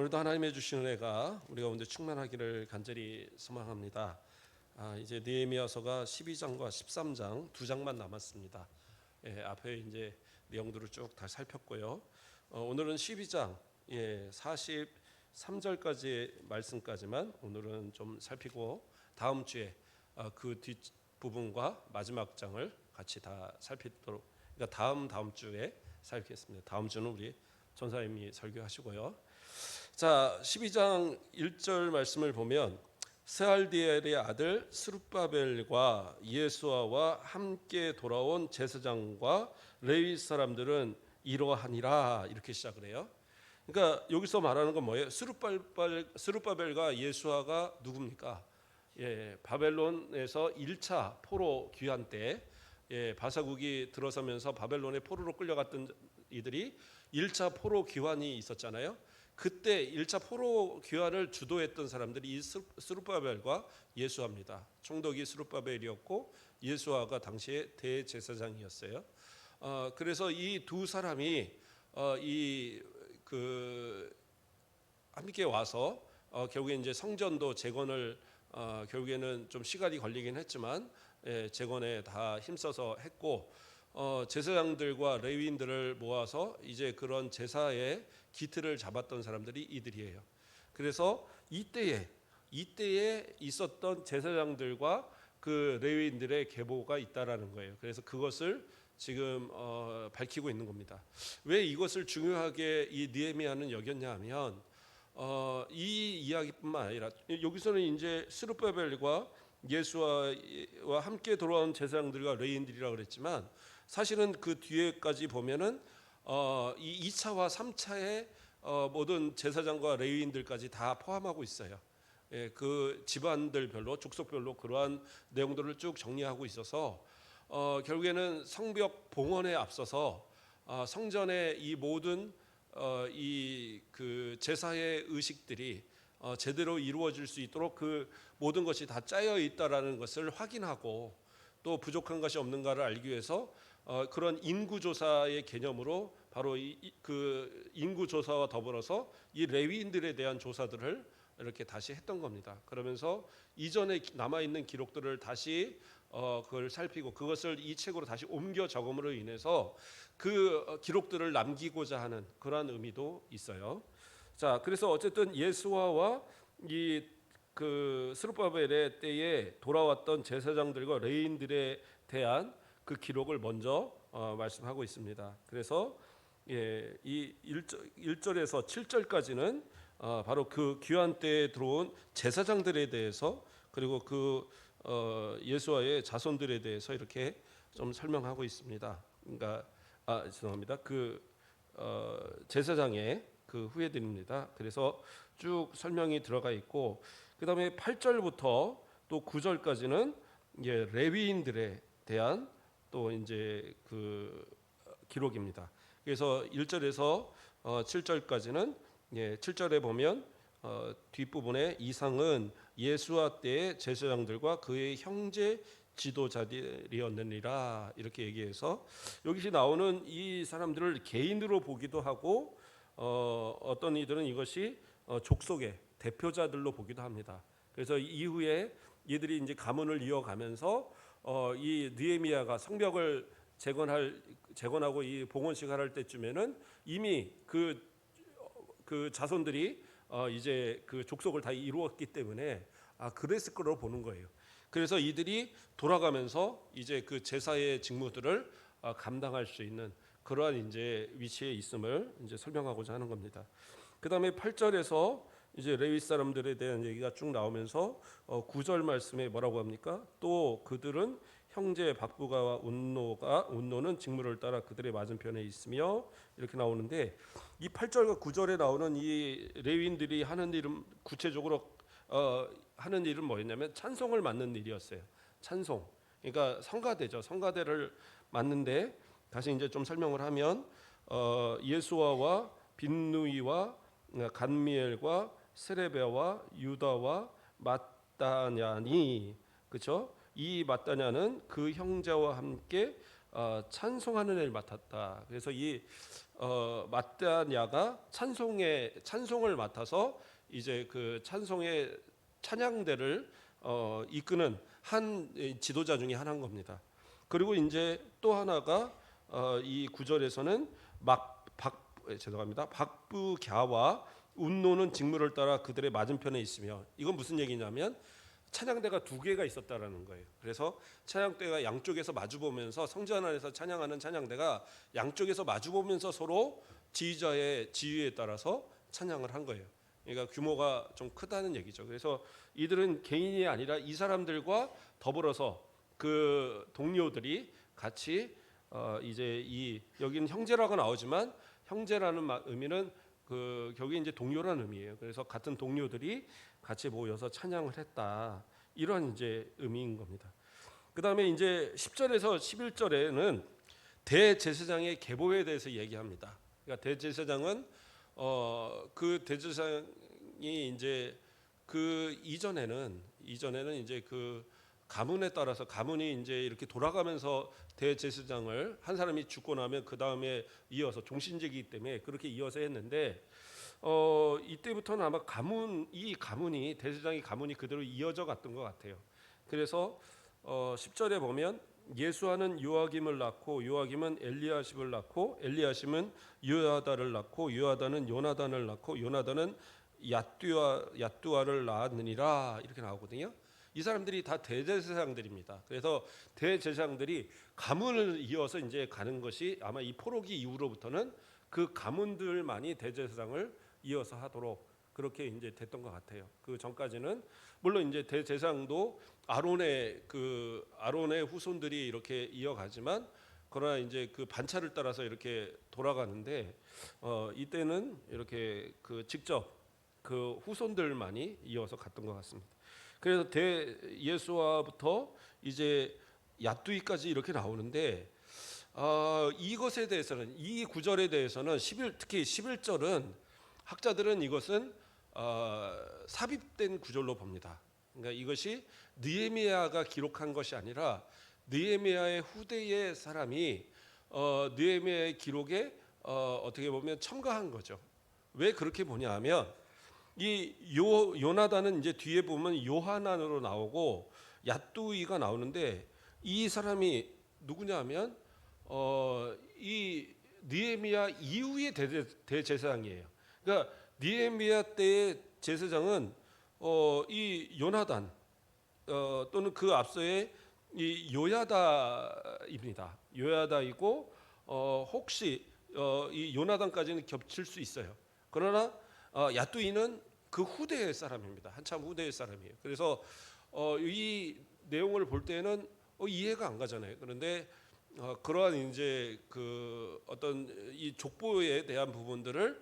오늘도 하나님의 주신 은혜가 우리 가운데 충만하기를 간절히 소망합니다. 이제 느헤미야서가 12장과 13장 두 장만 남았습니다. 앞에 이제 내용들을 쭉 다 살폈고요. 오늘은 12장 43절까지의 말씀까지만 오늘은 좀 살피고 다음 주에 그 뒷 부분과 마지막 장을 같이 다 살피도록, 그러니까 다음 주에 살피겠습니다. 다음 주는 우리 전사님이 설교하시고요. 자, 12장 1절 말씀을 보면 스알디엘의 아들 스룹바벨과 예수아와 함께 돌아온 제사장과 레위 사람들은 이러하니라, 이렇게 시작을 해요. 그러니까 여기서 말하는 건 뭐예요? 스룹바벨과 예수아가 누굽니까? 바벨론에서 1차 포로 귀환 때 바사국이 들어서면서 바벨론의 포로로 끌려갔던 이들이 1차 포로 귀환이 있었잖아요. 그때 1차 포로 귀환을 주도했던 사람들이 이 스룹바벨과 예수아입니다. 총독이 스룹바벨이었고 예수아가 당시에 대제사장이었어요. 그래서 이 두 사람이 함께 와서 결국에 이제 성전도 재건을 결국에는 좀 시간이 걸리긴 했지만 재건에 다 힘써서 했고, 제사장들과 레위인들을 모아서 이제 그런 제사의 기틀을 잡았던 사람들이 이들이에요. 그래서 이때에 있었던 제사장들과 그 레위인들의 계보가 있다라는 거예요. 그래서 그것을 지금 밝히고 있는 겁니다. 왜 이것을 중요하게 이 느헤미야는 여겼냐 하면 이 이야기뿐만 아니라 여기서는 이제 스룹바벨과 예수와 함께 돌아온 제사장들과 레위인들이라고 그랬지만 사실은 그 뒤에까지 보면은 이 2차와 3차의 모든 제사장과 레위인들까지 다 포함하고 있어요. 그 집안들별로, 족속별로 그러한 내용들을 쭉 정리하고 있어서 결국에는 성벽 봉헌에 앞서서 성전의 이 모든 그 제사의 의식들이 제대로 이루어질 수 있도록 그 모든 것이 다 짜여 있다라는 것을 확인하고, 또 부족한 것이 없는가를 알기 위해서 그런 인구조사의 개념으로 바로 그 인구조사와 더불어서 이 레위인들에 대한 조사들을 이렇게 다시 했던 겁니다. 그러면서 이전에 남아있는 기록들을 다시 그걸 살피고 그것을 이 책으로 다시 옮겨 적음으로 인해서 그 기록들을 남기고자 하는 그러한 의미도 있어요. 자, 그래서 어쨌든 예수아와 그 스룹바벨의 때에 돌아왔던 제사장들과 레위인들에 대한 그 기록을 먼저 말씀하고 있습니다. 그래서 이 1절에서 7절까지는 바로 그 귀환 때에 들어온 제사장들에 대해서, 그리고 그 예수아의 자손들에 대해서 이렇게 좀 설명하고 있습니다. 그러니까 죄송합니다. 그 제사장의 그 후예들입니다. 그래서 쭉 설명이 들어가 있고, 그 다음에 8절부터 또 9절까지는 이제 레위인들에 대한 또 이제 그 기록입니다. 그래서 1절에서 7절까지는 7절에 보면 뒷부분에 이상은 예수와 때의 제사장들과 그의 형제 지도자들이었느니라, 이렇게 얘기해서 여기서 나오는 이 사람들을 개인으로 보기도 하고 어떤 이들은 이것이 족속의 대표자들로 보기도 합니다. 그래서 이후에 이들이 이제 가문을 이어가면서 이 느헤미야가 성벽을 재건하고 이 봉헌식을 할 때쯤에는 이미 그 자손들이 이제 그 족속을 다 이루었기 때문에 그랬을 거로 보는 거예요. 그래서 이들이 돌아가면서 이제 그 제사의 직무들을 감당할 수 있는 그러한 이제 위치에 있음을 이제 설명하고자 하는 겁니다. 그 다음에 8절에서 이제 레위 사람들에 대한 얘기가 쭉 나오면서 9절 말씀에 뭐라고 합니까? 또 그들은 형제 박부가와 운노는 직무를 따라 그들의 맞은편에 있으며, 이렇게 나오는데 이 8절과 9절에 나오는 이 레위인들이 하는 일은 구체적으로 하는 일은 뭐였냐면 찬송을 맡는 일이었어요. 찬송. 그러니까 성가대죠. 성가대를 맡는데, 다시 이제 좀 설명을 하면 예수아와 빈누이와 간미엘과 세레베와 유다와 mat다냐니, 그렇죠? 이 mat다냐는 그 형제와 함께 찬송하는 애를 맡았다. 그래서 이 마따냐가 찬송을 맡아서 이제 그 찬송의 찬양대를 이끄는 한 지도자 중에 하나인 겁니다. 그리고 이제 또 하나가 이 구절에서는 박부갸와 운노는 직무를 따라 그들의 맞은편에 있으며, 이건 무슨 얘기냐면 찬양대가 두 개가 있었다라는 거예요. 그래서 찬양대가 양쪽에서 마주보면서 성전 안에서 찬양하는 찬양대가 양쪽에서 마주보면서 서로 지휘자의 지휘에 따라서 찬양을 한 거예요. 그러니까 규모가 좀 크다는 얘기죠. 그래서 이들은 개인이 아니라 이 사람들과 더불어서 그 동료들이 같이 이제 여기는 형제라고 나오지만 형제라는 의미는 그 결국에 이제 동료라는 의미예요. 그래서 같은 동료들이 같이 모여서 찬양을 했다, 이런 이제 의미인 겁니다. 그다음에 이제 10절에서 11절에는 대제사장의 계보에 대해서 얘기합니다. 그러니까 대제사장은 그 대제사장이 이제 그 이전에는 이제 그 가문에 따라서 가문이 이제 이렇게 돌아가면서 대제사장을 한 사람이 죽고 나면 그 다음에 이어서 종신제이기 때문에 그렇게 이어서 했는데 이때부터는 아마 가문이 대제사장의 가문이 그대로 이어져 갔던 것 같아요. 그래서 10절에 보면 예수아는 요아김을 낳고 요아김은 엘리야십을 낳고 엘리야십은 요야다를 낳고 요야다는 요나단을 낳고 요나단은 야뚜아를 낳았느니라, 이렇게 나오거든요. 이 사람들이 다 대제사장들입니다. 그래서 대제사장들이 가문을 이어서 이제 가는 것이 아마 이 포로기 이후로부터는 그 가문들만이 대제사장을 이어서 하도록 그렇게 이제 됐던 것 같아요. 그 전까지는 물론 이제 대제사장도 아론의 후손들이 이렇게 이어가지만, 그러나 이제 그 반차를 따라서 이렇게 돌아가는데 이때는 이렇게 그 직접 그 후손들만이 이어서 갔던 것 같습니다. 그래서 예수와부터 이제 야뚜이까지 이렇게 나오는데 이것에 대해서는, 이 구절에 대해서는 특히 11절은 학자들은 이것은 삽입된 구절로 봅니다. 그러니까 이것이 느헤미야가 기록한 것이 아니라 느헤미야의 후대의 사람이 느헤미야의 기록에 어떻게 보면 첨가한 거죠. 왜 그렇게 보냐 하면 이 요나단은 이제 뒤에 보면 요하난으로 나오고 야뚜이가 나오는데, 이 사람이 누구냐면 이 느헤미야 이후의 대제사장이에요. 그러니까 느헤미야 때의 제사장은 이 요나단 또는 그 앞서의 이 요야다입니다. 요야다이고 혹시 이 요나단까지는 겹칠 수 있어요. 그러나 야뚜이는 그 후대의 사람입니다. 한참 후대의 사람이에요. 그래서 이 내용을 볼 때는 이해가 안 가잖아요. 그런데 그러한 이제 그 어떤 이 족보에 대한 부분들을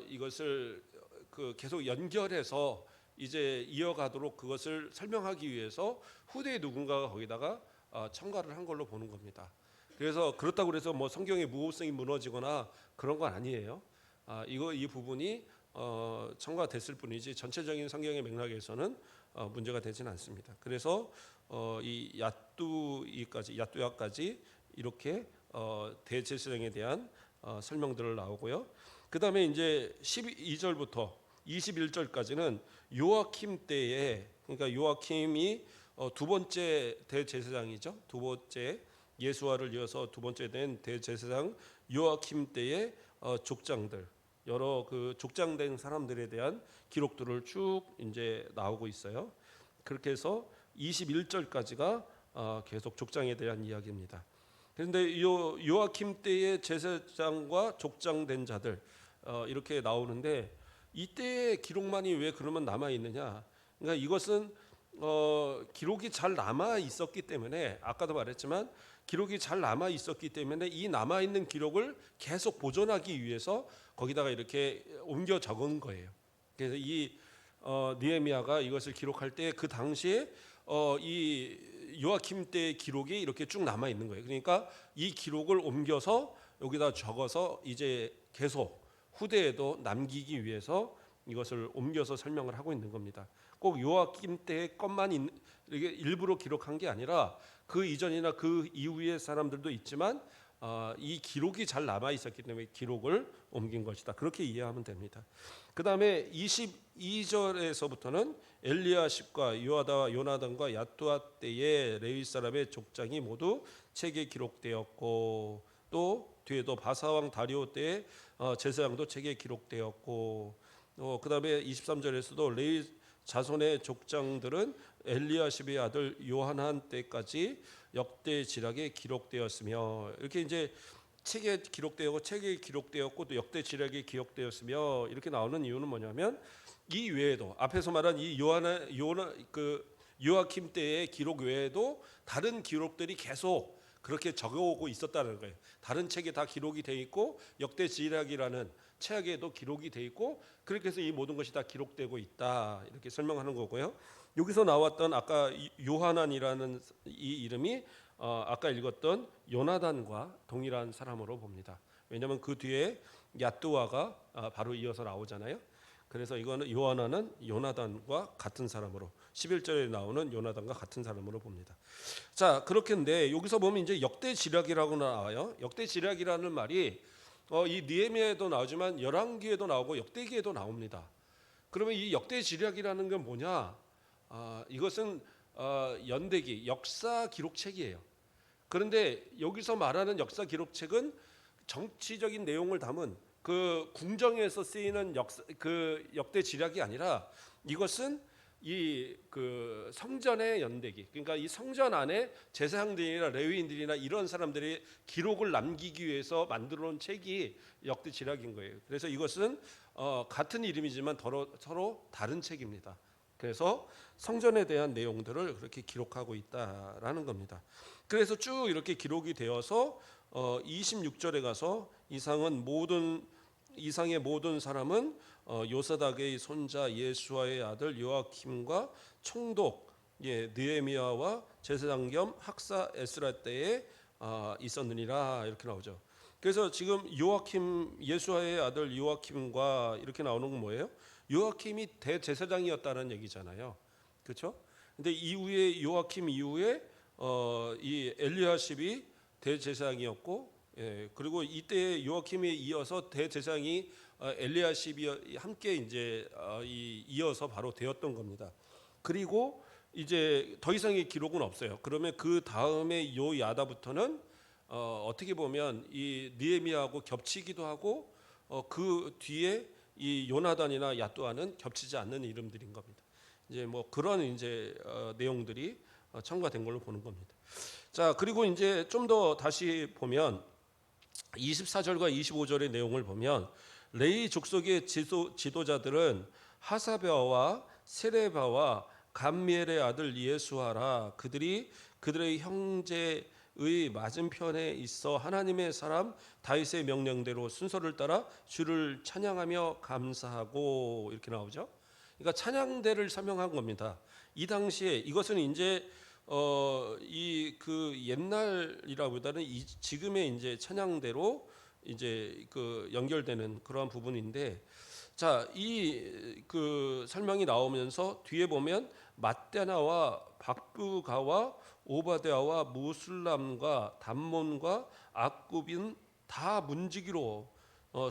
이것을 그 계속 연결해서 이제 이어가도록 그것을 설명하기 위해서 후대의 누군가가 거기다가 첨가를 한 걸로 보는 겁니다. 그래서 그렇다고 해서 뭐 성경의 무호성이 무너지거나 그런 건 아니에요. 이 부분이 첨가됐을 뿐이지 전체적인 성경의 맥락에서는 문제가 되지는 않습니다. 그래서 이 야뚜야까지 이렇게 대제사장에 대한 설명들을 나오고요. 그 다음에 이제 12절부터 21절까지는 요아킴 때에, 그러니까 요아킴이 두 번째 대제사장이죠. 두 번째 예수아를 이어서 두 번째 된 대제사장 요아킴 때의 족장들, 여러 그 족장된 사람들에 대한 기록들을 쭉 이제 나오고 있어요. 그렇게 해서 21절까지가 계속 족장에 대한 이야기입니다. 그런데 요아킴 때의 제사장과 족장된 자들 이렇게 나오는데, 이때의 기록만이 왜 그러면 남아 있느냐? 그러니까 이것은 기록이 잘 남아 있었기 때문에, 아까도 말했지만 기록이 잘 남아 있었기 때문에 이 남아 있는 기록을 계속 보존하기 위해서 거기다가 이렇게 옮겨 적은 거예요. 그래서 이 느헤미야가 이것을 기록할 때 그 당시에 이 요아킴 때의 기록이 이렇게 쭉 남아 있는 거예요. 그러니까 이 기록을 옮겨서 여기다 적어서 이제 계속 후대에도 남기기 위해서 이것을 옮겨서 설명을 하고 있는 겁니다. 꼭 요아kim 때의 것만 이게 일부러 기록한 게 아니라 그 이전이나 그 이후의 사람들도 있지만 이 기록이 잘 남아 있었기 때문에 기록을 옮긴 것이다. 그렇게 이해하면 됩니다. 그 다음에 22절에서부터는 엘리야십과 요아다와 요나단과 야뚜아 때의 레위 사람의 족장이 모두 책에 기록되었고, 또 뒤에도 바사왕 다리오 때의 제사장도 책에 기록되었고, 그 다음에 23절에서도 레위 자손의 족장들은 엘리야십의 아들 요하난 때까지 역대 지략에 기록되었으며, 이렇게 이제 책에 기록되었고 또 역대 지략에 기록되었으며 이렇게 나오는 이유는 뭐냐면, 이 외에도 앞에서 말한 이 요아kim 때의 기록 외에도 다른 기록들이 계속 그렇게 적어오고 있었다는 거예요. 다른 책에 다 기록이 돼 있고 역대 지략이라는 책에도 기록이 돼 있고, 그렇게 해서 이 모든 것이 다 기록되고 있다, 이렇게 설명하는 거고요. 여기서 나왔던 아까 요하난이라는 이 이름이 아까 읽었던 요나단과 동일한 사람으로 봅니다. 왜냐하면 그 뒤에 야뚜아가 바로 이어서 나오잖아요. 그래서 이거는 요하난은 요나단과 같은 사람으로, 11절에 나오는 요나단과 같은 사람으로 봅니다. 자, 그렇게인데 여기서 보면 이제 역대 지략이라고 나와요. 역대 지략이라는 말이 이 느헤미야에도 나오지만 열왕기에도 나오고 역대기에도 나옵니다. 그러면 이 역대 지략이라는 건 뭐냐? 이것은 연대기, 역사 기록책이에요. 그런데 여기서 말하는 역사 기록책은 정치적인 내용을 담은 그 궁정에서 쓰이는 그 역대 지략이 아니라, 이것은 이 그 성전의 연대기, 그러니까 이 성전 안에 제사장들이나 레위인들이나 이런 사람들이 기록을 남기기 위해서 만들어 놓은 책이 역대 지략인 거예요. 그래서 이것은 같은 이름이지만 서로 다른 책입니다. 그래서 성전에 대한 내용들을 그렇게 기록하고 있다라는 겁니다. 그래서 쭉 이렇게 기록이 되어서 26절에 가서 이상의 모든 사람은 요사닥의 손자 예수아의 아들 요아킴과 총독 느헤미야와 제사장 겸 학사 에스라 때에 있었느니라, 이렇게 나오죠. 그래서 지금 예수아의 아들 요아킴과 이렇게 나오는 건 뭐예요? 요아킴이 대제사장이었다는 얘기잖아요. 그렇죠? 근데 이후에 요아킴 이후에 이 엘리야십이 대제사장이었고, 그리고 이때 요아킴에 이어서 대제사장이 엘리야십이 함께 이제 이어서 바로 되었던 겁니다. 그리고 이제 더 이상의 기록은 없어요. 그러면 그 다음에 요야다부터는 어떻게 보면 이 느헤미야하고 겹치기도 하고, 그 뒤에 이 요나단이나 야뚜아는 겹치지 않는 이름들인 겁니다. 이제 뭐 그런 이제 내용들이 첨가된 걸로 보는 겁니다. 자, 그리고 이제 좀 더 다시 보면 24절과 25절의 내용을 보면, 레위 족속의 지도자들은 하사랴와 세레바와 감미엘의 아들 예수아라. 그들의 형제의 맞은편에 있어 하나님의 사람 다윗의 명령대로 순서를 따라 주를 찬양하며 감사하고, 이렇게 나오죠. 그러니까 찬양대를 설명한 겁니다. 이 당시에 이것은 이제 이 그 옛날이라보다는 지금의 이제 찬양대로 이제 그 연결되는 그러한 부분인데, 자, 이 그 설명이 나오면서 뒤에 보면 맏대나와 박부가와 오바댜와 무술람과 담몬과 악굽인 다 문지기로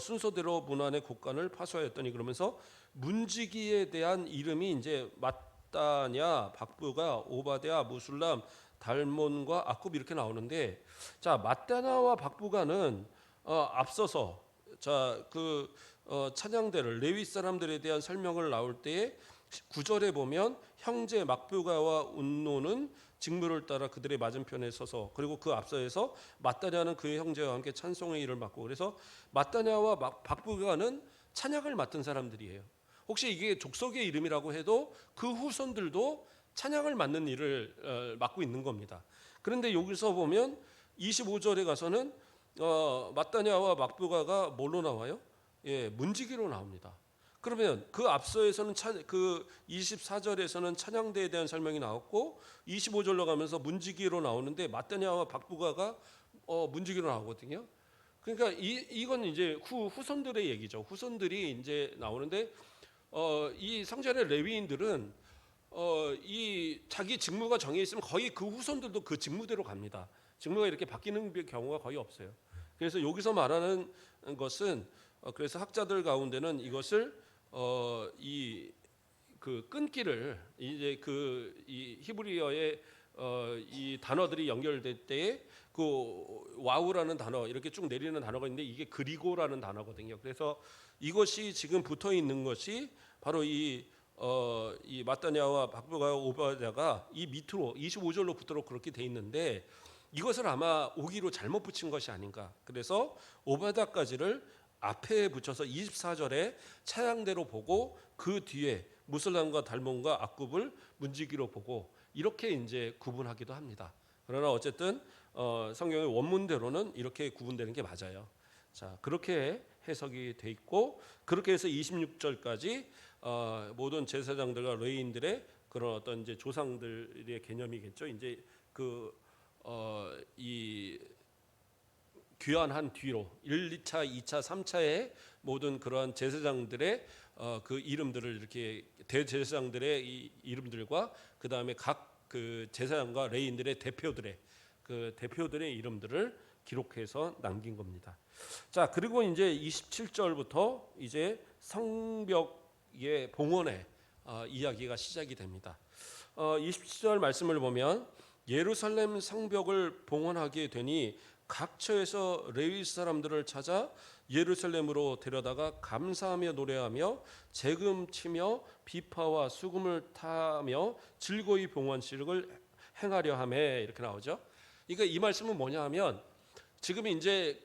순서대로 문안의 곡간을 파수하였더니, 그러면서 문지기에 대한 이름이 이제 맏다냐, 박부가, 오바댜, 무술람, 달몬과 악굽 이렇게 나오는데, 자, 맏다냐와 박부가는 앞서서 그 찬양대를 레위 사람들에 대한 설명을 나올 때에 9절에 보면 형제 막부가와 운노는 직무를 따라 그들의 맞은편에 서서, 그리고 그 앞서에서 맏다냐는 그의 형제와 함께 찬송의 일을 맡고, 그래서 맏다냐와 박부가는 찬양을 맡은 사람들이에요. 혹시 이게 족속의 이름이라고 해도 그 후손들도 찬양을 맡는 일을 맡고 있는 겁니다. 그런데 여기서 보면 25절에 가서는 맏다냐와 막부가가 뭘로 나와요? 문지기로 나옵니다. 그러면 그 앞서에서는 그 24절에서는 찬양대에 대한 설명이 나왔고, 25절로 가면서 문지기로 나오는데 맏다냐와 박부가가 문지기로 나오거든요. 그러니까 이건 이제 후손들의 얘기죠. 후손들이 이제 나오는데, 이 성전의 레위인들은 이 자기 직무가 정해 있으면 거의 그 후손들도 그 직무대로 갑니다. 직무가 이렇게 바뀌는 경우가 거의 없어요. 그래서 여기서 말하는 것은 그래서 학자들 가운데는 이것을 이 그 끊기를 이제 그 이 히브리어의 이 단어들이 연결될 때에 그 와우라는 단어 이렇게 쭉 내리는 단어가 있는데 이게 그리고라는 단어거든요. 그래서 이것이 지금 붙어 있는 것이 바로 이 마따냐와 박부가 오바댜가 이 밑으로 25절로 붙도록 그렇게 돼 있는데 이것을 아마 오기로 잘못 붙인 것이 아닌가. 그래서 오바댜까지를 앞에 붙여서 24절에 차양대로 보고 그 뒤에 무슬람과 달몬과 악굽을 문지기로 보고 이렇게 이제 구분하기도 합니다. 그러나 어쨌든 성경의 원문대로는 이렇게 구분되는 게 맞아요. 자, 그렇게 해석이 돼 있고 그렇게 해서 26절까지 모든 제사장들과 레위인들의 그런 어떤 이제 조상들의 개념이겠죠. 이제 이 귀환한 뒤로 1, 2차, 2차, 3차의 모든 그러한 제사장들의 그 이름들을 이렇게 대제사장들의 이 이름들과 그 다음에 각 그 제사장과 레위인들의 대표들의 이름들을 기록해서 남긴 겁니다. 자, 그리고 이제 27절부터 이제 성벽의 봉헌의 이야기가 시작이 됩니다. 27절 말씀을 보면 예루살렘 성벽을 봉헌하게 되니 각 처에서 레위 사람들을 찾아 예루살렘으로 데려다가 감사하며 노래하며 재금 치며 비파와 수금을 타며 즐거이 봉헌식을 행하려 하매 이렇게 나오죠. 그러니까 이 말씀은 뭐냐 하면 지금 이제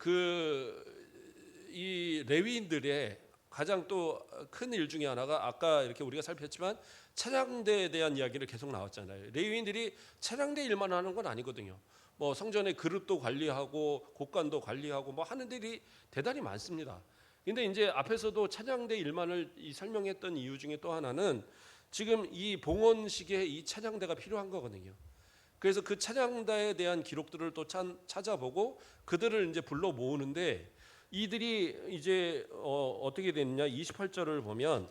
이 레위인들의 가장 또 큰 일 중에 하나가 아까 이렇게 우리가 살폈지만 찬양대에 대한 이야기를 계속 나왔잖아요. 레위인들이 찬양대 일만 하는 건 아니거든요. 뭐 성전의 그릇도 관리하고 곡간도 관리하고 뭐 하는 일이 대단히 많습니다. 근데 이제 앞에서도 찬양대 일만을 설명했던 이유 중에 또 하나는 지금 이 봉헌식에 이 찬양대가 필요한 거거든요. 그래서 그 찬양대에 대한 기록들을 또 찾아보고 그들을 이제 불러 모으는데 이들이 이제 어떻게 됐느냐 28절을 보면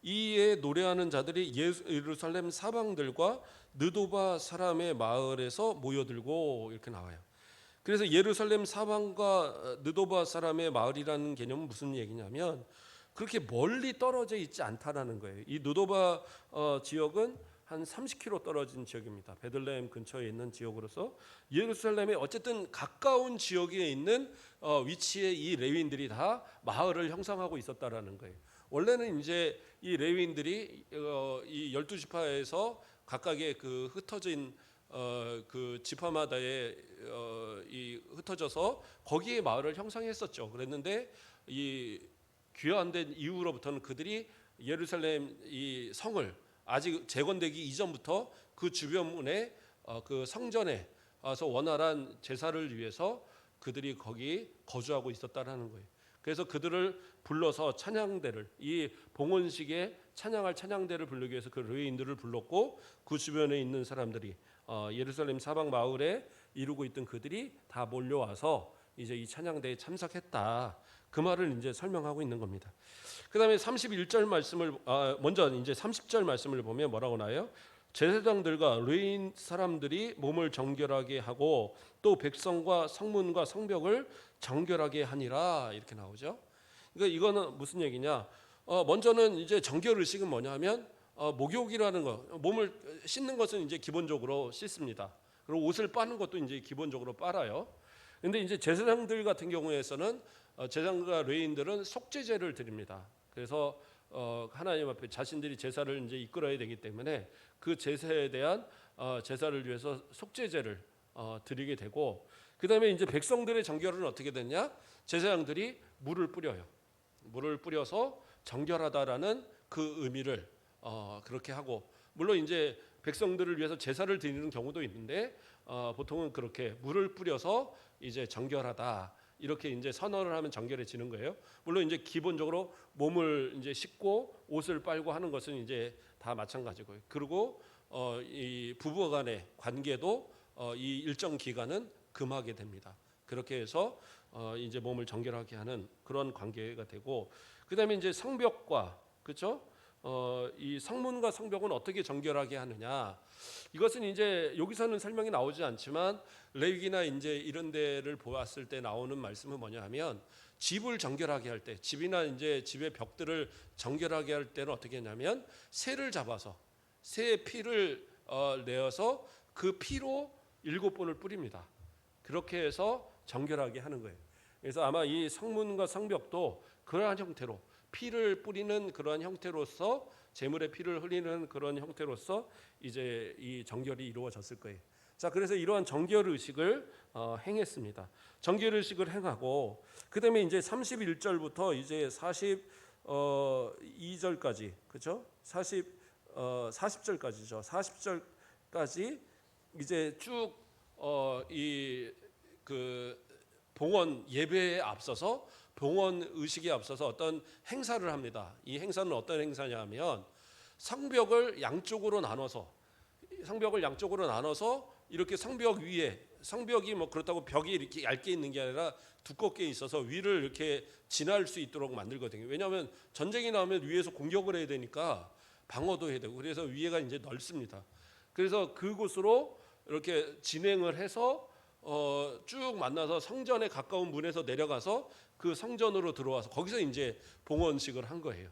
이에 노래하는 자들이 예루살렘 사방들과 느도바 사람의 마을에서 모여들고 이렇게 나와요. 그래서 예루살렘 사방과 느도바 사람의 마을이라는 개념은 무슨 얘기냐면 그렇게 멀리 떨어져 있지 않다라는 거예요. 이 느도바 지역은 한 30km 떨어진 지역입니다. 베들레헴 근처에 있는 지역으로서 예루살렘에 어쨌든 가까운 지역에 있는 위치에 이 레위인들이 다 마을을 형성하고 있었다라는 거예요. 원래는 이제 이 레위인들이 이 12지파에서 각각의 그 흩어진 그 지파마다의 이 흩어져서 거기에 마을을 형성했었죠. 그랬는데 이 귀환된 이후로부터는 그들이 예루살렘 이 성을 아직 재건되기 이전부터 그 주변에 그 성전에 와서 원활한 제사를 위해서 그들이 거기 거주하고 있었다라는 거예요. 그래서 그들을 불러서 찬양대를 이 봉헌식에 찬양할 찬양대를 부르기 위해서 그 레위인들을 불렀고 그 주변에 있는 사람들이 예루살렘 사방 마을에 이루고 있던 그들이 다 몰려와서 이제 이 찬양대에 참석했다. 그 말을 이제 설명하고 있는 겁니다. 그다음에 31절 말씀을 먼저 이제 30절 말씀을 보면 뭐라고 나와요? 제사장들과 레위인 사람들이 몸을 정결하게 하고 또 백성과 성문과 성벽을 정결하게 하니라 이렇게 나오죠. 그러니까 이거는 무슨 얘기냐? 먼저는 이제 정결 의식은 뭐냐면 목욕이라는 거, 몸을 씻는 것은 이제 기본적으로 씻습니다. 그리고 옷을 빠는 것도 이제 기본적으로 빨아요. 근데 이제 제사장들 같은 경우에서는 제사장과 레위인들은 속죄제를 드립니다. 그래서 하나님 앞에 자신들이 제사를 이제 이끌어야 되기 때문에 그 제사에 대한 제사를 위해서 속죄제를 드리게 되고 그다음에 이제 백성들의 정결은 어떻게 됐냐? 제사장들이 물을 뿌려요. 물을 뿌려서 정결하다라는 그 의미를 그렇게 하고 물론 이제 백성들을 위해서 제사를 드리는 경우도 있는데 보통은 그렇게 물을 뿌려서 이제 정결하다 이렇게 이제 선언을 하면 정결해지는 거예요. 물론 이제 기본적으로 몸을 이제 씻고 옷을 빨고 하는 것은 이제 다 마찬가지고요. 그리고 이 부부간의 관계도 이 일정 기간은 금하게 됩니다. 그렇게 해서 이제 몸을 정결하게 하는 그런 관계가 되고 그다음에 이제 성벽과 그렇죠? 이 성문과 성벽은 어떻게 정결하게 하느냐? 이것은 이제 여기서는 설명이 나오지 않지만 레위기나 이제 이런 데를 보았을 때 나오는 말씀은 뭐냐 하면 집을 정결하게 할 때, 집이나 이제 집의 벽들을 정결하게 할 때는 어떻게 하냐면 새를 잡아서 새의 피를 내어서 그 피로 7번을 뿌립니다. 그렇게 해서 정결하게 하는 거예요. 그래서 아마 이 성문과 성벽도 그러한 형태로 피를 뿌리는 그러한 형태로서 제물의 피를 흘리는 그런 형태로서 이제 이 정결이 이루어졌을 거예요. 자, 그래서 이러한 정결 의식을 행했습니다. 정결 의식을 행하고 그다음에 이제 31절부터 이제 42절까지 그렇죠? 40절까지죠. 40절까지 이제 쭉 이 그 봉헌 예배에 앞서서 봉헌 의식에 앞서서 어떤 행사를 합니다. 이 행사는 어떤 행사냐면 성벽을 양쪽으로 나눠서 이렇게 성벽 위에 성벽이 뭐 그렇다고 벽이 이렇게 얇게 있는 게 아니라 두껍게 있어서 위를 이렇게 지날 수 있도록 만들거든요. 왜냐하면 전쟁이 나오면 위에서 공격을 해야 되니까 방어도 해야 되고 그래서 위에가 이제 넓습니다. 그래서 그곳으로 이렇게 진행을 해서 쭉 만나서 성전에 가까운 문에서 내려가서 그 성전으로 들어와서 거기서 이제 봉헌식을 한 거예요.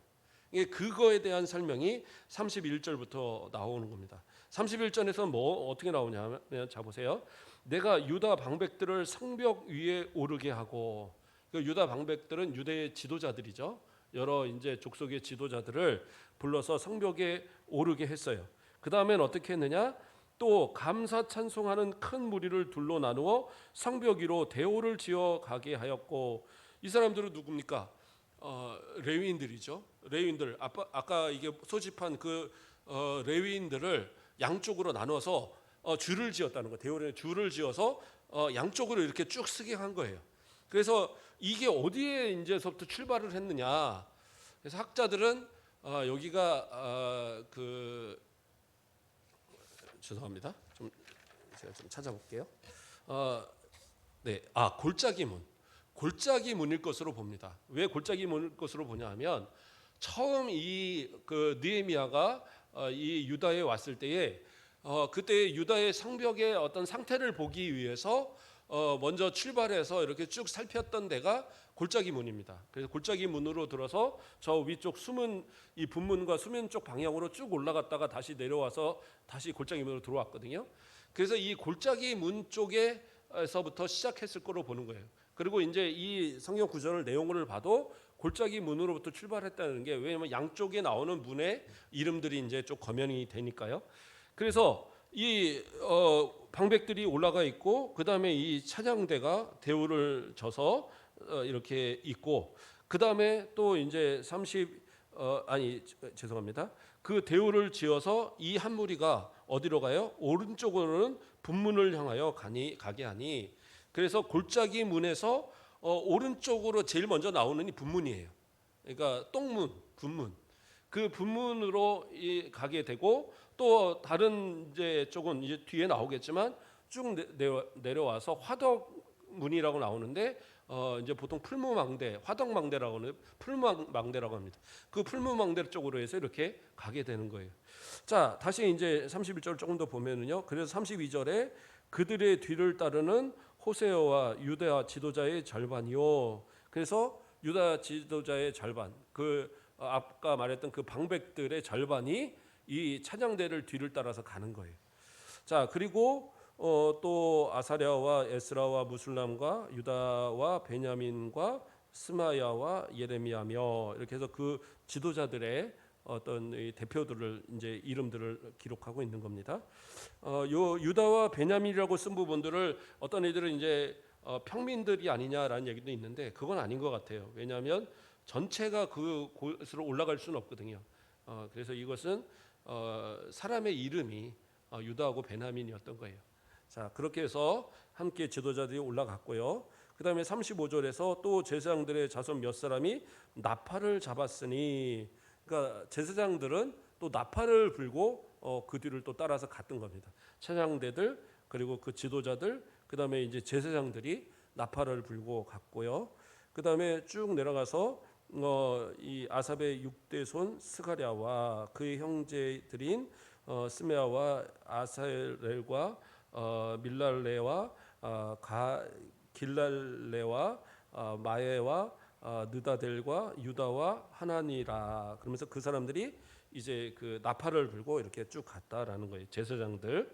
이게 그거에 대한 설명이 31절부터 나오는 겁니다. 31절에서 뭐 어떻게 나오냐면 자 보세요. 내가 유다 방백들을 성벽 위에 오르게 하고 그 유다 방백들은 유대의 지도자들이죠. 여러 이제 족속의 지도자들을 불러서 성벽에 오르게 했어요. 그 다음엔 어떻게 했느냐? 또 감사 찬송하는 큰 무리를 둘로 나누어 성벽 위로 대오를 지어 가게 하였고 이 사람들은 누굽니까? 레위인들이죠. 레위인들 아까 이게 소집한 그 레위인들을 양쪽으로 나눠서 줄을 지었다는 거. 대오에 줄을 지어서 양쪽으로 이렇게 쭉 쓰게 한 거예요. 그래서 이게 어디에 이제서부터 출발을 했느냐? 그래서 학자들은 여기가 죄송합니다. 제가 좀 찾아볼게요. 네, 골짜기 문. 골짜기 문일 것으로 봅니다. 왜 골짜기 문일 것으로 보냐하면 처음 이 그 느헤미야가 이 유다에 왔을 때에 그때 유다의 성벽의 어떤 상태를 보기 위해서 먼저 출발해서 이렇게 쭉 살폈던 데가 골짜기 문입니다. 그래서 골짜기 문으로 들어서 저 위쪽 수문 이 분문과 수면 쪽 방향으로 쭉 올라갔다가 다시 내려와서 다시 골짜기 문으로 들어왔거든요. 그래서 이 골짜기 문 쪽에서부터 시작했을 거로 보는 거예요. 그리고 이제 이 성경 구절 내용을 봐도 골짜기 문으로부터 출발했다는 게 왜냐하면 양쪽에 나오는 문의 이름들이 이제 좀 거명이 되니까요. 그래서 이 방백들이 올라가 있고 그 다음에 이 찬양대가 대우를 져서 이렇게 있고 그 다음에 또 이제 죄송합니다. 그 대우를 지어서 이 한 무리가 어디로 가요? 오른쪽으로는 분문을 향하여 가게 하니 그래서 골짜기 문에서 오른쪽으로 제일 먼저 나오는 이 분문이에요. 그러니까 똥문, 분문. 그 분문으로 가게 되고 또 다른 이제 쪽은 이제 뒤에 나오겠지만 쭉 내려와서 화덕문이라고 나오는데 이제 보통 풀무망대, 화덕망대라고 하는 풀무망대라고 합니다. 그 풀무망대 쪽으로 해서 이렇게 가게 되는 거예요. 자, 다시 이제 31절 조금 더 보면은요. 그래서 32절에 그들의 뒤를 따르는 호세아와 유다 지도자의 절반이요. 그래서 유다 지도자의 절반, 아까 말했던 그 방백들의 절반이 이 찬양대를 뒤를 따라서 가는 거예요. 자, 그리고 또 아사랴와 에스라와 무술람과 유다와 베냐민과 스마야와 예레미야며 이렇게 해서 그 지도자들의 어떤 대표들을 이제 이름들을 기록하고 있는 겁니다. 요 유다와 베냐민이라고 쓴 부분들을 어떤 애들은 이제 평민들이 아니냐라는 얘기도 있는데 그건 아닌 것 같아요. 왜냐하면 전체가 그곳으로 올라갈 수는 없거든요. 그래서 이것은 사람의 이름이 유다하고 베냐민이었던 거예요. 자, 그렇게 해서 함께 지도자들이 올라갔고요. 그 다음에 35절에서 또 제사장들의 자손 몇 사람이 나팔을 잡았으니 그러니까 제사장들은 또 나팔을 불고 그 뒤를 또 따라서 갔던 겁니다. 찬양대들 그리고 그 지도자들 그 다음에 이제 제사장들이 나팔을 불고 갔고요. 그 다음에 쭉 내려가서 이 아삽의 6대 손 스가랴와 그의 형제들인 스메아와 아사엘과 밀랄레와 길랄레와 마에와 느다델과 유다와 하나니라. 그러면서 그 사람들이 이제 그 나팔을 불고 이렇게 쭉 갔다라는 거예요. 제사장들.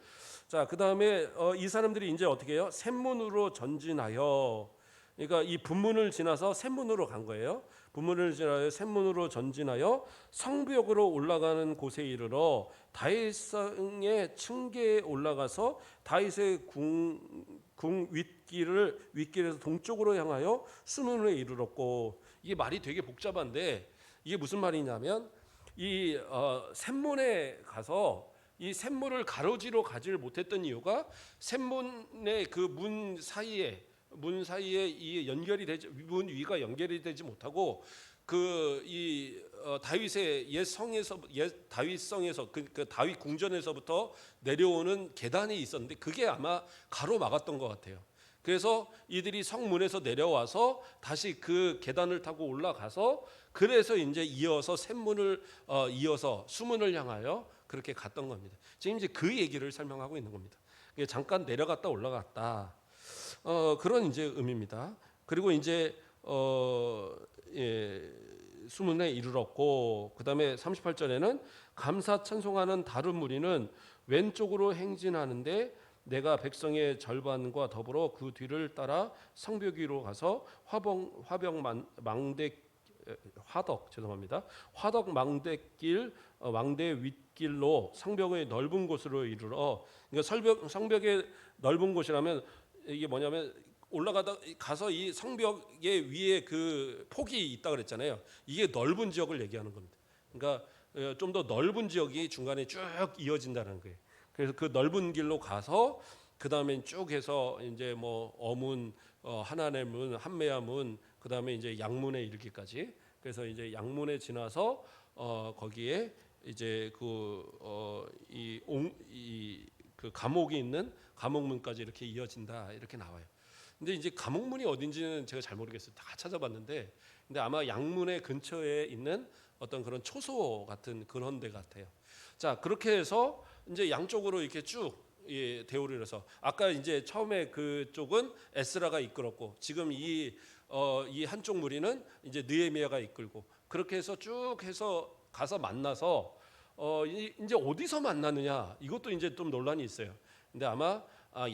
자, 그다음에 이 사람들이 이제 어떻게 해요? 샘문으로 전진하여, 그러니까 이 분문을 지나서 샘문으로 간 거예요. 분문을 지나서 샘문으로 전진하여 성벽으로 올라가는 곳에 이르러 다윗성의 층계에 올라가서 다윗의 궁 윗길에서 동쪽으로 향하여 수문에 이르렀고, 이게 말이 되게 복잡한데 이게 무슨 말이냐면 이 샘문에 가서 이 샘문을 가로지로 가지를 못했던 이유가 샘문의 그 문 사이에 이 연결이 되지, 문 위가 연결이 되지 못하고 그 이 다윗의 옛 다윗성에서 그 다윗 궁전에서부터 내려오는 계단이 있었는데 그게 아마 가로막았던 것 같아요. 그래서 이들이 성문에서 내려와서 다시 그 계단을 타고 올라가서 그래서 이제 이어서 샘문을 이어서 수문을 향하여 그렇게 갔던 겁니다. 지금 이제 그 얘기를 설명하고 있는 겁니다. 잠깐 내려갔다 올라갔다. 그런 이제 의미입니다. 그리고 이제 수문에 이르렀고, 그다음에 38절에는 감사 찬송하는 다른 무리는 왼쪽으로 행진하는데 내가 백성의 절반과 더불어 그 뒤를 따라 성벽 위로 가서 화덕 망대길 망대 윗길로 성벽의 넓은 곳으로 이르러, 그러니까 성벽의 넓은 곳이라면 이게 뭐냐면 올라가다 가서 이 성벽의 위에 그 폭이 있다 그랬잖아요. 이게 넓은 지역을 얘기하는 겁니다. 그러니까 좀 더 넓은 지역이 중간에 쭉 이어진다는 거예요. 그래서 그 넓은 길로 가서 그 다음에 쭉 해서 이제 뭐 어문, 하나네 문, 한메야 문, 그 다음에 이제 양문에 이르기까지. 그래서 이제 양문에 지나서 거기에 이제 그 감옥이 있는 감옥문까지 이렇게 이어진다 이렇게 나와요. 근데 이제 감옥문이 어딘지는 제가 잘 모르겠어요. 다 찾아봤는데, 근데 아마 양문의 근처에 있는 어떤 그런 초소 같은 그런 데 같아요. 자, 그렇게 해서 이제 양쪽으로 이렇게 쭉 대오를 해서 아까 이제 처음에 그쪽은 에스라가 이끌었고 지금 이 한쪽 무리는 이제 느헤미야가 이끌고 그렇게 해서 쭉 해서 가서 만나서 이제 어디서 만나느냐 이것도 이제 좀 논란이 있어요. 근데 아마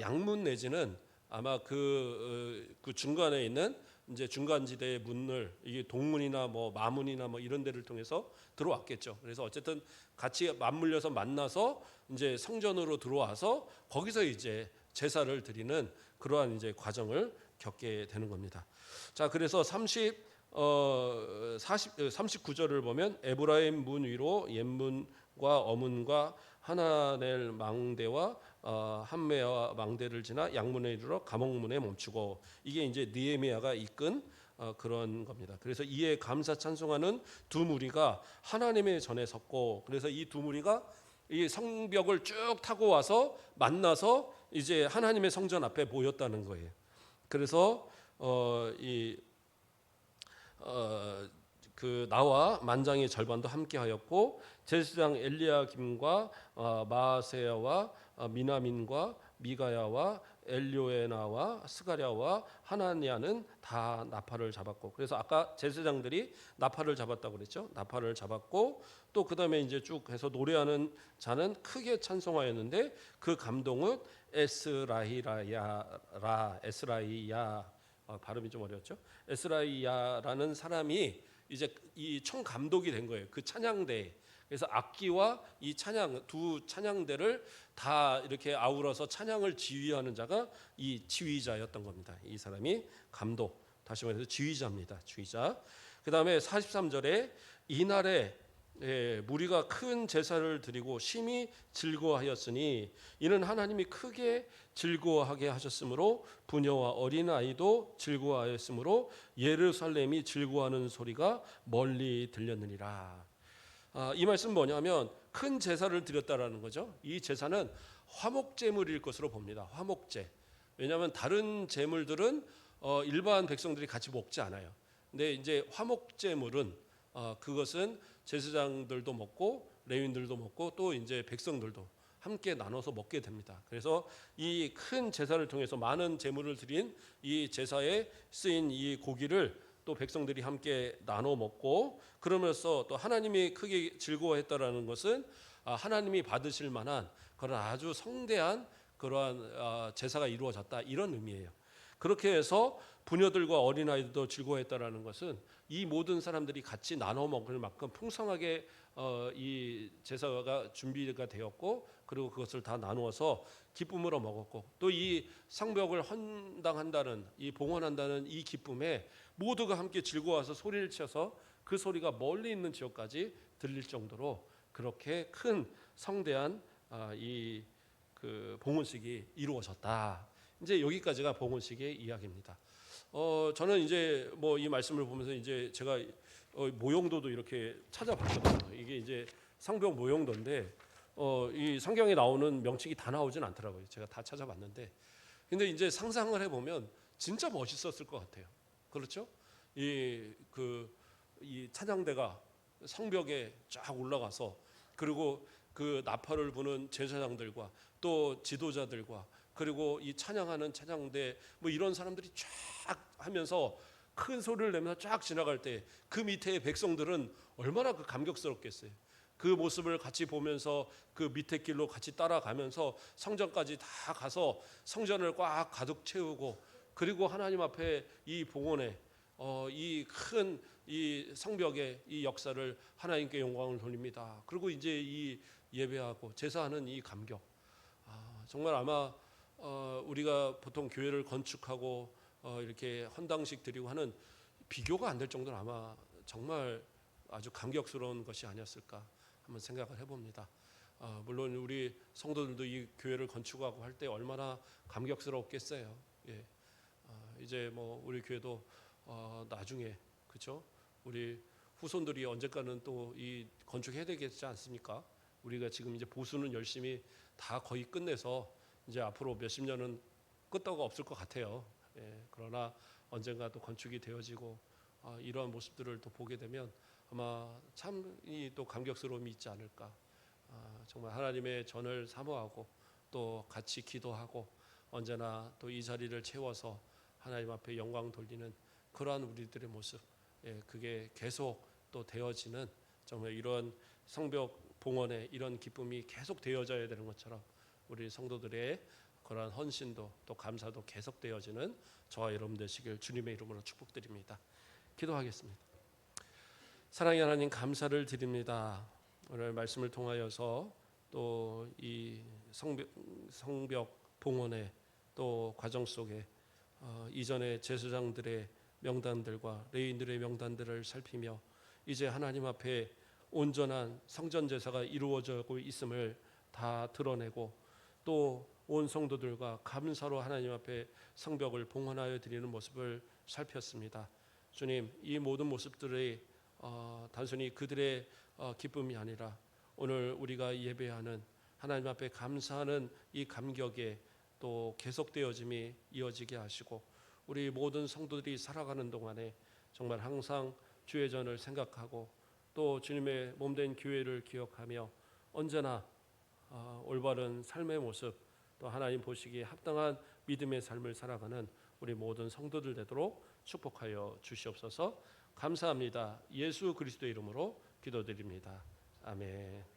양문 내지는 아마 그 중간에 있는 이제 중간지대의 문을 이게 동문이나 뭐 마문이나 뭐 이런 데를 통해서 들어왔겠죠. 그래서 어쨌든 같이 맞물려서 만나서 이제 성전으로 들어와서 거기서 이제 제사를 드리는 그러한 이제 과정을 겪게 되는 겁니다. 자, 그래서 39절을 보면 에브라임 문 위로 옛문과 어문과 하나넬 망대와 한메와 망대를 지나 양문에 이르러 감옥문에 멈추고, 이게 이제 느헤미야가 이끈 그런 겁니다. 그래서 이에 감사 찬송하는 두 무리가 하나님의 전에 섰고, 그래서 이 두 무리가 이 성벽을 쭉 타고 와서 만나서 이제 하나님의 성전 앞에 모였다는 거예요. 그래서 그 나와 만장의 절반도 함께하였고 제사장 엘리야김과 마아세야와 미나민과 미가야와 엘요에나와 스가랴와 하나니아는 다 나팔을 잡았고, 그래서 아까 제사장들이 나팔을 잡았다고 그랬죠. 나팔을 잡았고 또 그다음에 이제 쭉 해서 노래하는 자는 크게 찬송하였는데 그 감동은 에스라이야 발음이 좀 어려웠죠. 에스라이야라는 사람이 이제 이 총 감독이 된 거예요. 그 찬양대. 그래서 악기와 이 두 찬양대를 다 이렇게 아우러서 찬양을 지휘하는 자가 이 지휘자였던 겁니다. 이 사람이 감독, 다시 말해서 지휘자입니다. 지휘자. 그다음에 43절에 이날에 무리가 큰 제사를 드리고 심히 즐거워하였으니 이는 하나님이 크게 즐거워하게 하셨으므로 부녀와 어린아이도 즐거워하였으므로 예루살렘이 즐거워하는 소리가 멀리 들렸느니라. 이 말씀 뭐냐면 큰 제사를 드렸다라는 거죠. 이 제사는 화목제물일 것으로 봅니다. 화목제. 왜냐하면 다른 제물들은 일반 백성들이 같이 먹지 않아요. 근데 이제 화목제물은 그것은 제사장들도 먹고 레위인들도 먹고 또 이제 백성들도 함께 나눠서 먹게 됩니다. 그래서 이 큰 제사를 통해서 많은 제물을 드린 이 제사에 쓰인 이 고기를 또 백성들이 함께 나눠 먹고, 그러면서 또 하나님이 크게 즐거워했다라는 것은 하나님이 받으실 만한 그런 아주 성대한 그러한 제사가 이루어졌다, 이런 의미예요. 그렇게 해서 부녀들과 어린아이들도 즐거워했다라는 것은 이 모든 사람들이 같이 나눠 먹을 만큼 풍성하게 이 제사가 준비가 되었고, 그리고 그것을 다 나누어서 기쁨으로 먹었고, 또 이 상벽을 헌당한다는, 이 봉헌한다는 이 기쁨에 모두가 함께 즐거워서 소리를 쳐서 그 소리가 멀리 있는 지역까지 들릴 정도로 그렇게 큰 성대한 이 그 봉헌식이 이루어졌다. 이제 여기까지가 봉헌식의 이야기입니다. 저는 이제 뭐 이 말씀을 보면서 이제 제가 모형도도 이렇게 찾아봤거든요. 이게 이제 상벽 모형도인데 이 성경에 나오는 명칭이 다 나오진 않더라고요. 제가 다 찾아봤는데, 근데 이제 상상을 해보면 진짜 멋있었을 것 같아요. 그렇죠? 이 찬양대가 성벽에 쫙 올라가서, 그리고 그 나팔을 부는 제사장들과 또 지도자들과 그리고 이 찬양하는 찬양대 뭐 이런 사람들이 쫙 하면서 큰 소리를 내면서 쫙 지나갈 때 그 밑에 백성들은 얼마나 그 감격스럽겠어요. 그 모습을 같이 보면서 그 밑에 길로 같이 따라가면서 성전까지 다 가서 성전을 꽉 가득 채우고, 그리고 하나님 앞에 이 봉헌에 이 큰 이 성벽의 이 역사를 하나님께 영광을 돌립니다. 그리고 이제 이 예배하고 제사하는 이 감격, 정말 아마 우리가 보통 교회를 건축하고 이렇게 헌당식 드리고 하는 비교가 안 될 정도로 아마 정말 아주 감격스러운 것이 아니었을까 한번 생각을 해봅니다. 물론 우리 성도들도 이 교회를 건축하고 할 때 얼마나 감격스러웠겠어요. 예. 이제 뭐 우리 교회도 나중에, 그렇죠? 우리 후손들이 언젠가는 또 이 건축해야 되겠지 않습니까? 우리가 지금 이제 보수는 열심히 다 거의 끝내서 이제 앞으로 몇십 년은 끄떡 없을 것 같아요. 예. 그러나 언젠가 또 건축이 되어지고 이러한 모습들을 또 보게 되면 아마 참 또 감격스러움이 있지 않을까. 정말 하나님의 전을 사모하고 또 같이 기도하고 언제나 또 이 자리를 채워서 하나님 앞에 영광 돌리는 그러한 우리들의 모습, 그게 계속 또 되어지는, 정말 이런 성벽 봉헌의 이런 기쁨이 계속 되어져야 되는 것처럼 우리 성도들의 그러한 헌신도 또 감사도 계속 되어지는 저와 여러분 되시길 주님의 이름으로 축복드립니다. 기도하겠습니다. 사랑의 하나님, 감사를 드립니다. 오늘 말씀을 통하여서 또 이 성벽 봉헌의 또 과정 속에 이전의 제사장들의 명단들과 레위인들의 명단들을 살피며 이제 하나님 앞에 온전한 성전 제사가 이루어지고 있음을 다 드러내고, 또 온 성도들과 감사로 하나님 앞에 성벽을 봉헌하여 드리는 모습을 살폈습니다. 주님, 이 모든 모습들이 단순히 그들의 기쁨이 아니라 오늘 우리가 예배하는 하나님 앞에 감사하는 이 감격에 또 계속되어짐이 이어지게 하시고, 우리 모든 성도들이 살아가는 동안에 정말 항상 주의 전을 생각하고 또 주님의 몸된 교회를 기억하며 언제나 올바른 삶의 모습, 또 하나님 보시기에 합당한 믿음의 삶을 살아가는 우리 모든 성도들 되도록 축복하여 주시옵소서. 감사합니다. 예수 그리스도의 이름으로 기도드립니다. 아멘.